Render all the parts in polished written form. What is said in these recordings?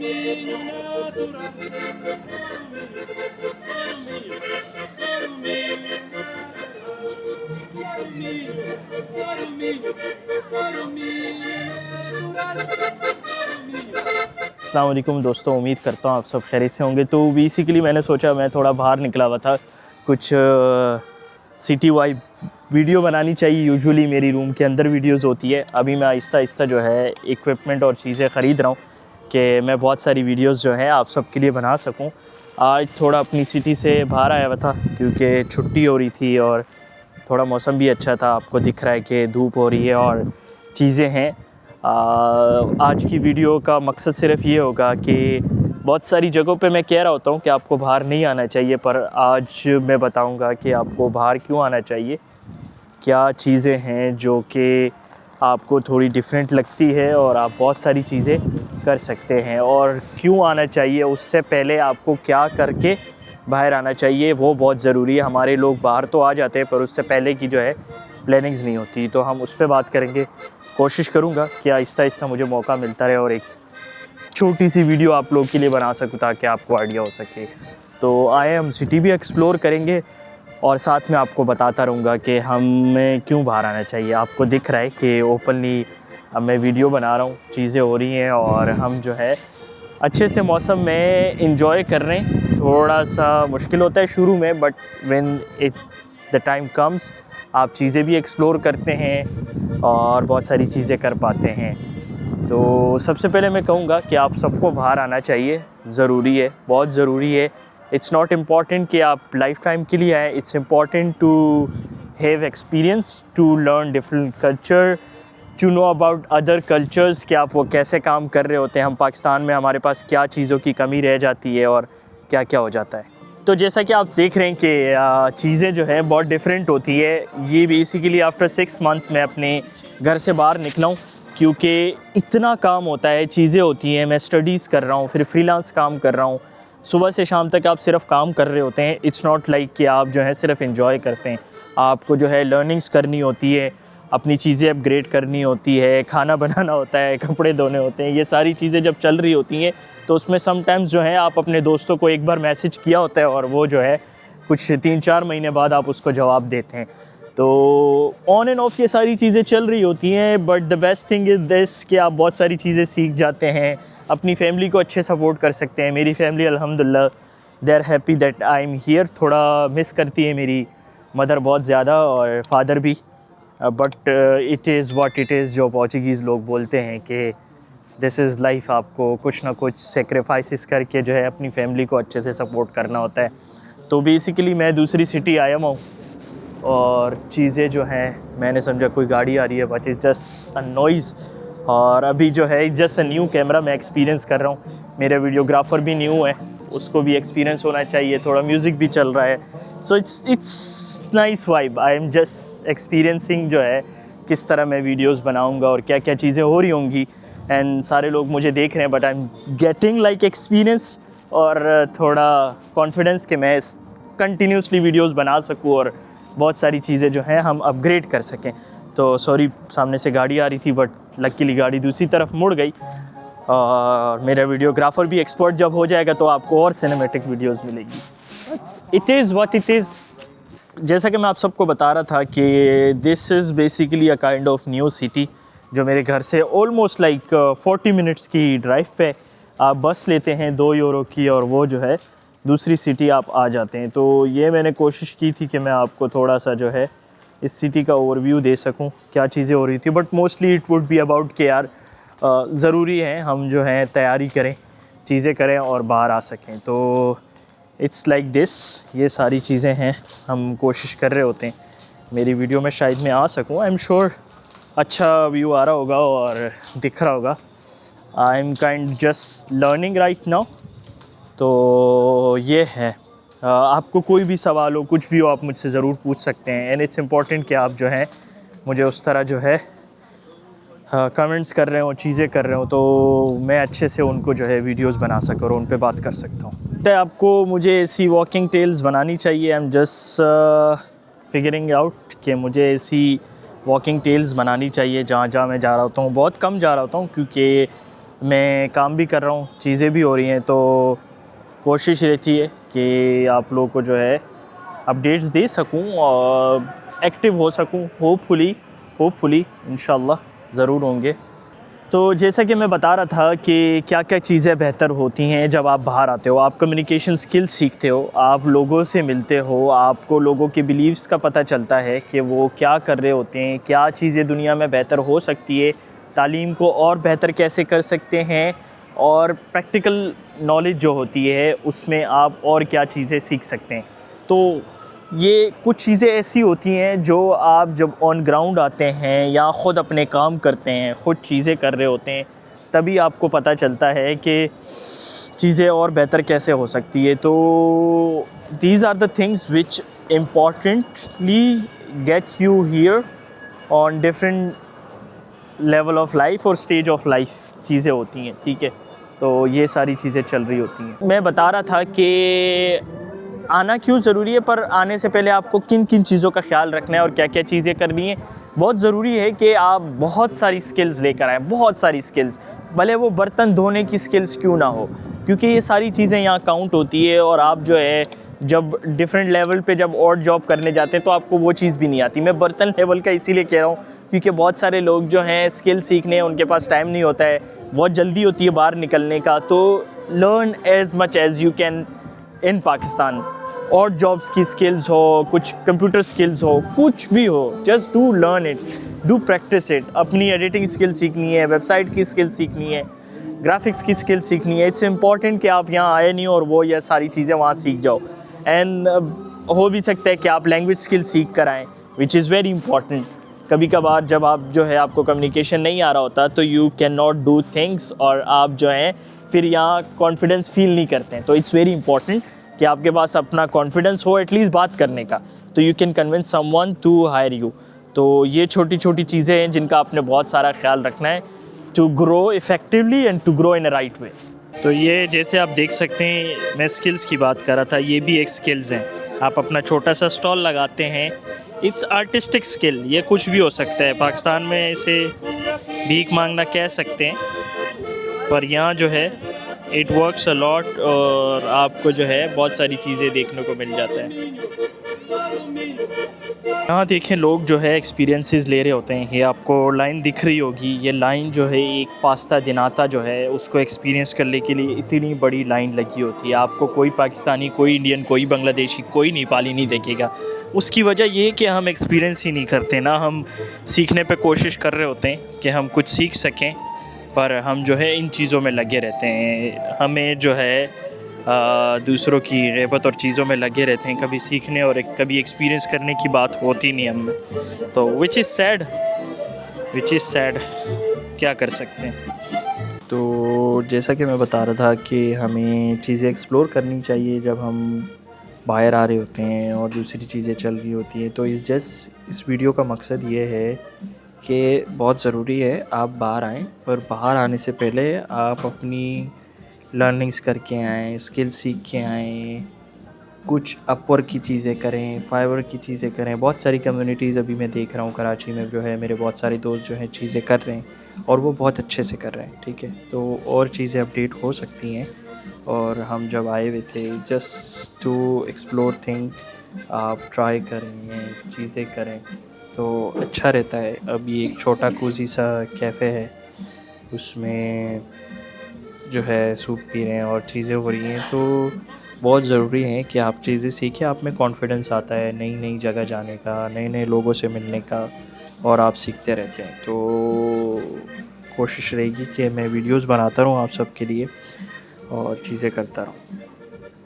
Soruminho natural, soruminho, soruminho, soruminho, soruminho, soruminho natural, soruminho। अस्सलाम वालेकुम दोस्तों, उम्मीद करता हूँ आप सब खैरियत से होंगे। तो बेसिकली मैंने सोचा मैं थोड़ा बाहर निकला हुआ था, कुछ सिटी वाइब वीडियो बनानी चाहिए। यूजुअली मेरी रूम के अंदर वीडियोस होती है। अभी मैं आहिस्ता आहिस्ता जो है इक्विपमेंट और चीज़ें ख़रीद रहा हूँ कि मैं बहुत सारी वीडियोस जो है आप सब के लिए बना सकूँ। आज थोड़ा अपनी सिटी से बाहर आया हुआ था क्योंकि छुट्टी हो रही थी और थोड़ा मौसम भी अच्छा था। आपको दिख रहा है कि धूप हो रही है और चीज़ें हैं। आज की वीडियो का मकसद सिर्फ ये होगा कि बहुत सारी जगहों पे मैं कह रहा होता हूँ कि आपको बाहर नहीं आना चाहिए, पर आज मैं बताऊँगा कि आपको बाहर क्यों आना चाहिए, क्या चीज़ें हैं जो कि आपको थोड़ी डिफरेंट लगती है और आप बहुत सारी चीज़ें कर सकते हैं, और क्यों आना चाहिए उससे पहले आपको क्या करके बाहर आना चाहिए वो बहुत ज़रूरी है। हमारे लोग बाहर तो आ जाते हैं पर उससे पहले की जो है प्लानिंग्स नहीं होती, तो हम उस पर बात करेंगे। कोशिश करूँगा कि आहिस्ता आहिस्ता मुझे मौका मिलता रहे और एक छोटी सी वीडियो आप लोग के लिए बना सकूँ ताकि आपको आइडिया हो सके। तो आए हम सिटी भी एक्सप्लोर करेंगे और साथ में आपको बताता रहूँगा कि हमें क्यों बाहर आना चाहिए। आपको दिख रहा है कि ओपनली अब मैं वीडियो बना रहा हूँ, चीज़ें हो रही हैं और हम जो है अच्छे से मौसम में इंजॉय कर रहे हैं। थोड़ा सा मुश्किल होता है शुरू में, but when the time comes आप चीज़ें भी एक्सप्लोर करते हैं और बहुत सारी चीज़ें कर पाते हैं। तो सबसे पहले मैं कहूँगा कि आप सबको बाहर आना चाहिए, ज़रूरी है, बहुत ज़रूरी है। इट्स नॉट इम्पॉर्टेंट कि आप लाइफ टाइम के लिए आएँ, it's important to have experience, to learn different culture, to know about other cultures कि आप वो कैसे काम कर रहे होते हैं। हम पाकिस्तान में हमारे पास क्या चीज़ों की कमी रह जाती है और क्या क्या हो जाता है। तो जैसा कि आप देख रहे हैं कि चीज़ें जो है बहुत डिफरेंट होती है। ये बेसिकली आफ्टर 6 मंथ्स मैं अपने घर से बाहर निकला हूँ क्योंकि इतना काम होता है, चीज़ें होती हैं। मैं स्टडीज़ कर रहा हूँ, फिर फ्रीलांस काम कर रहा हूँ। सुबह से शाम तक आप सिर्फ काम कर रहे होते हैं। इट्स नॉट लाइक कि आप जो है सिर्फ एंजॉय करते हैं। आपको जो है लर्निंग्स करनी होती है, अपनी चीज़ें अपग्रेड करनी होती है, खाना बनाना होता है, कपड़े धोने होते हैं। ये सारी चीज़ें जब चल रही होती हैं तो उसमें समटाइम्स जो है आप अपने दोस्तों को एक बार मैसेज किया होता है और वो जो है कुछ 3-4 महीने बाद आप उसको जवाब देते हैं। तो ऑन एंड ऑफ ये सारी चीज़ें चल रही होती हैं, but the best thing is this कि आप बहुत सारी चीज़ें सीख जाते हैं, अपनी फैमिली को अच्छे सपोर्ट कर सकते हैं। मेरी फैमिली अल्हम्दुलिल्लाह they are happy that I am here. थोड़ा मिस करती है मेरी मदर बहुत ज़्यादा और फादर भी, but it is what it is. जो पोर्चुगीज़ लोग बोलते हैं कि दिस इज़ लाइफ, आपको कुछ ना कुछ सेक्रीफाइसेस करके जो है अपनी फैमिली को अच्छे से सपोर्ट करना होता है। तो बेसिकली मैं दूसरी सिटी आया हूँ और चीज़ें जो हैं मैंने समझा कोई गाड़ी आ रही है, but it's just a noise. और अभी जो है जस्ट अ न्यू कैमरा मैं एक्सपीरियंस कर रहा हूँ। मेरा वीडियोग्राफर भी न्यू है, उसको भी एक्सपीरियंस होना चाहिए। थोड़ा म्यूज़िक भी चल रहा है, so it's nice vibe. I am just experiencing जो है किस तरह मैं वीडियोस बनाऊंगा और क्या क्या चीज़ें हो रही होंगी। एंड सारे लोग मुझे देख रहे हैं, but I am getting like experience और थोड़ा कॉन्फिडेंस कि मैं कंटिन्यूसली वीडियोस बना सकूँ और बहुत सारी चीज़ें जो हैं हम अपग्रेड कर सकें। तो सॉरी सामने से गाड़ी आ रही थी, बट लकीली गाड़ी दूसरी तरफ मुड़ गई। और मेरा वीडियोग्राफर भी एक्सपर्ट जब हो जाएगा तो आपको और सिनेमैटिक वीडियोस मिलेगी। It is what it is. जैसा कि मैं आप सबको बता रहा था कि this is basically a kind of new city जो मेरे घर से ऑलमोस्ट लाइक 40 मिनट्स की ड्राइव पे आप बस लेते हैं 2 यूरो की और वो जो है दूसरी सिटी आप आ जाते हैं। तो ये मैंने कोशिश की थी कि मैं आपको थोड़ा सा जो है इस सिटी का ओवरव्यू दे सकूं, क्या चीज़ें हो रही थी। But mostly it would be about कि यार ज़रूरी है हम जो है तैयारी करें, चीज़ें करें और बाहर आ सकें। तो इट्स लाइक दिस, ये सारी चीज़ें हैं हम कोशिश कर रहे होते हैं। मेरी वीडियो में शायद मैं आ सकूं, आई एम श्योर अच्छा व्यू आ रहा होगा और दिख रहा होगा। I am kind just learning right now. तो ये है, आपको कोई भी सवाल हो, कुछ भी हो, आप मुझसे ज़रूर पूछ सकते हैं। एंड इट्स इम्पॉर्टेंट कि आप जो है मुझे उस तरह जो है कमेंट्स कर रहे हो, चीज़ें कर रहे हो, तो मैं अच्छे से उनको जो है वीडियोस बना सकूँ और उन पे बात कर सकता हूँ। तो आपको मुझे ऐसी वॉकिंग टेल्स बनानी चाहिए। I am just figuring out कि मुझे ऐसी वॉकिंग टेल्स बनानी चाहिए जहाँ जहाँ मैं जा रहा होता हूँ। बहुत कम जा रहा होता हूँ क्योंकि मैं काम भी कर रहा हूँ, चीज़ें भी हो रही हैं, तो कोशिश रहती है कि आप लोगों को जो है अपडेट्स दे सकूँ और एक्टिव हो सकूँ। होपफुली इंशाल्लाह ज़रूर होंगे। तो जैसा कि मैं बता रहा था कि क्या क्या चीज़ें बेहतर होती हैं जब आप बाहर आते हो। आप कम्युनिकेशन स्किल्स सीखते हो, आप लोगों से मिलते हो, आपको लोगों के बिलीव्स का पता चलता है कि वो क्या कर रहे होते हैं, क्या चीज़ें दुनिया में बेहतर हो सकती है, तालीम को और बेहतर कैसे कर सकते हैं, और प्रैक्टिकल नॉलेज जो होती है उसमें आप और क्या चीज़ें सीख सकते हैं। तो ये कुछ चीज़ें ऐसी होती हैं जो आप जब ऑन ग्राउंड आते हैं या ख़ुद अपने काम करते हैं, ख़ुद चीज़ें कर रहे होते हैं, तभी आपको पता चलता है कि चीज़ें और बेहतर कैसे हो सकती है। तो these are the things which importantly get you here on different level of life और स्टेज ऑफ लाइफ चीज़ें होती हैं, ठीक है। तो ये सारी चीज़ें चल रही होती हैं। मैं बता रहा था कि आना क्यों ज़रूरी है, पर आने से पहले आपको किन किन चीज़ों का ख्याल रखना है और क्या क्या चीज़ें करनी है। बहुत ज़रूरी है कि आप बहुत सारी स्किल्स लेकर आएँ, बहुत सारी स्किल्स, भले वो बर्तन धोने की स्किल्स क्यों ना हो, क्योंकि ये सारी चीज़ें यहाँ काउंट होती है। और आप जो है जब डिफरेंट लेवल पे जब और जॉब करने जाते हैं तो आपको वो चीज़ भी नहीं आती। मैं बर्तन लेवल का इसीलिए कह रहा हूँ क्योंकि बहुत सारे लोग जो हैं स्किल सीखने, उनके पास टाइम नहीं होता है, बहुत जल्दी होती है बाहर निकलने का। तो learn as much as you can in Pakistan. और जॉब्स की स्किल्स हो, कुछ कंप्यूटर स्किल्स हो, कुछ भी हो, just do learn it, do practice it. अपनी एडिटिंग स्किल सीखनी है, वेबसाइट की स्किल सीखनी है, ग्राफिक्स की स्किल सीखनी है। इट्स इम्पॉर्टेंट कि आप यहाँ आए नहीं और वो ये सारी चीज़ें वहाँ सीख जाओ। एंड हो भी सकता है कि आप लैंग्वेज स्किल सीख कर आएँ, विच इज़ वेरी इंपॉर्टेंट। कभी कभार जब आप जो है आपको कम्युनिकेशन नहीं आ रहा होता तो you can not do things, और आप जो हैं फिर यहाँ कॉन्फिडेंस फील नहीं करते हैं। तो इट्स वेरी इंपॉर्टेंट कि आपके पास अपना कॉन्फिडेंस हो एटलीस्ट बात करने का, तो you can convince someone to hire you. तो ये छोटी छोटी चीज़ें हैं जिनका आपने बहुत सारा ख्याल रखना है to grow effectively and to grow in a right way. तो ये जैसे आप देख सकते हैं, मैं स्किल्स की बात कर रहा था, ये भी एक स्किल्स हैं। आप अपना छोटा सा स्टॉल लगाते हैं, इट्स आर्टिस्टिक स्किल, ये कुछ भी हो सकता है। पाकिस्तान में इसे भीख मांगना कह सकते हैं, पर यहाँ जो है इट वर्क्स अ लॉट, और आपको जो है बहुत सारी चीज़ें देखने को मिल जाता है। यहाँ देखें लोग जो है एक्सपीरियंसेस ले रहे होते हैं। ये आपको लाइन दिख रही होगी, ये लाइन जो है एक पास्ता दिनाता जो है उसको एक्सपीरियंस करने के लिए इतनी बड़ी लाइन लगी होती है। आपको कोई पाकिस्तानी, कोई इंडियन, कोई बांग्लादेशी, कोई नेपाली नहीं देखेगा। उसकी वजह ये है कि हम एक्सपीरियंस ही नहीं करते ना, हम सीखने पे कोशिश कर रहे होते हैं कि हम कुछ सीख सकें, पर हम जो है इन चीज़ों में लगे रहते हैं। हमें जो है दूसरों की ग़ीबत और चीज़ों में लगे रहते हैं, कभी सीखने और कभी एक्सपीरियंस करने की बात होती नहीं हम में। तो विच इज़ सैड, क्या कर सकते हैं। तो जैसा कि मैं बता रहा था कि हमें चीज़ें एक्सप्लोर करनी चाहिए जब हम बाहर आ रहे होते हैं और दूसरी चीज़ें चल रही होती हैं। तो इस वीडियो का मकसद ये है कि बहुत ज़रूरी है आप बाहर आएँ, पर बाहर आने से पहले आप अपनी लर्निंग्स करके आएँ, स्किल सीख के आएँ, कुछ अपवर्क की चीज़ें करें, फाइवर की चीज़ें करें। बहुत सारी कम्युनिटीज़ अभी मैं देख रहा हूँ कराची में जो है, मेरे बहुत सारे दोस्त जो हैं चीज़ें कर रहे हैं और वो बहुत अच्छे से कर रहे हैं, ठीक है। तो और चीज़ें अपडेट हो सकती हैं, और हम जब आए हुए थे जस्ट टू एक्सप्लोर थिंग, आप ट्राई करें, चीज़ें करें तो अच्छा रहता है। अभी एक छोटा कोज़ी सा कैफ़े है, उसमें जो है सूप पी रहे हैं और चीज़ें हो रही हैं। तो बहुत ज़रूरी है कि आप चीज़ें सीखें, आप में कॉन्फिडेंस आता है नई नई जगह जाने का, नए नए लोगों से मिलने का, और आप सीखते रहते हैं। तो कोशिश रहेगी कि मैं वीडियोस बनाता रहूँ आप सबके लिए और चीज़ें करता रहूँ,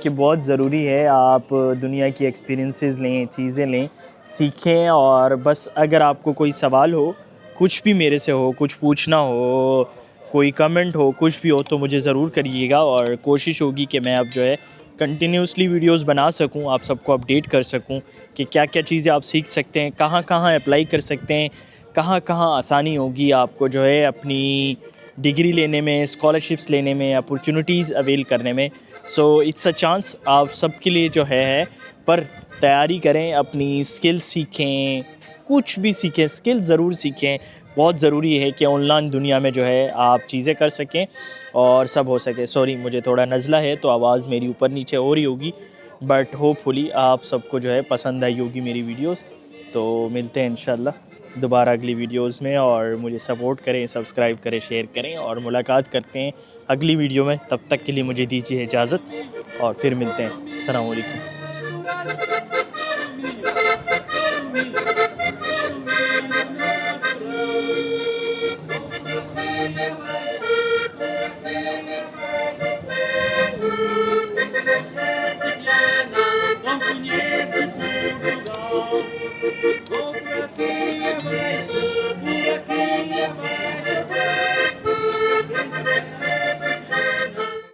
कि बहुत ज़रूरी है आप दुनिया की एक्सपीरियंसेस लें, चीज़ें लें, सीखें। और बस अगर आपको कोई सवाल हो, कुछ भी मेरे से हो, कुछ पूछना हो, कोई कमेंट हो, कुछ भी हो, तो मुझे ज़रूर करिएगा। और कोशिश होगी कि मैं अब जो है कंटिन्यूसली वीडियोस बना सकूं, आप सबको अपडेट कर सकूं कि क्या क्या चीज़ें आप सीख सकते हैं, कहाँ कहाँ अप्लाई कर सकते हैं, कहाँ कहाँ आसानी होगी आपको जो है अपनी डिग्री लेने में, स्कॉलरशिप्स लेने में, अपॉर्चुनिटीज़ अवेल करने में। सो इट्स अ चांस आप सबके लिए जो है, पर तैयारी करें, अपनी स्किल सीखें, कुछ भी सीखें, स्किल ज़रूर सीखें। बहुत ज़रूरी है कि ऑनलाइन दुनिया में जो है आप चीज़ें कर सकें और सब हो सके। सॉरी, मुझे थोड़ा नज़ला है तो आवाज़ मेरी ऊपर नीचे हो रही होगी, बट होपफुली आप सबको जो है पसंद आई होगी मेरी वीडियोस। तो मिलते हैं इंशाल्लाह दोबारा अगली वीडियोस में, और मुझे सपोर्ट करें, सब्सक्राइब करें, शेयर करें, और मुलाकात करते हैं अगली वीडियो में। तब तक के लिए मुझे दीजिए इजाज़त और फिर मिलते हैं। अस्सलाम वालेकुम।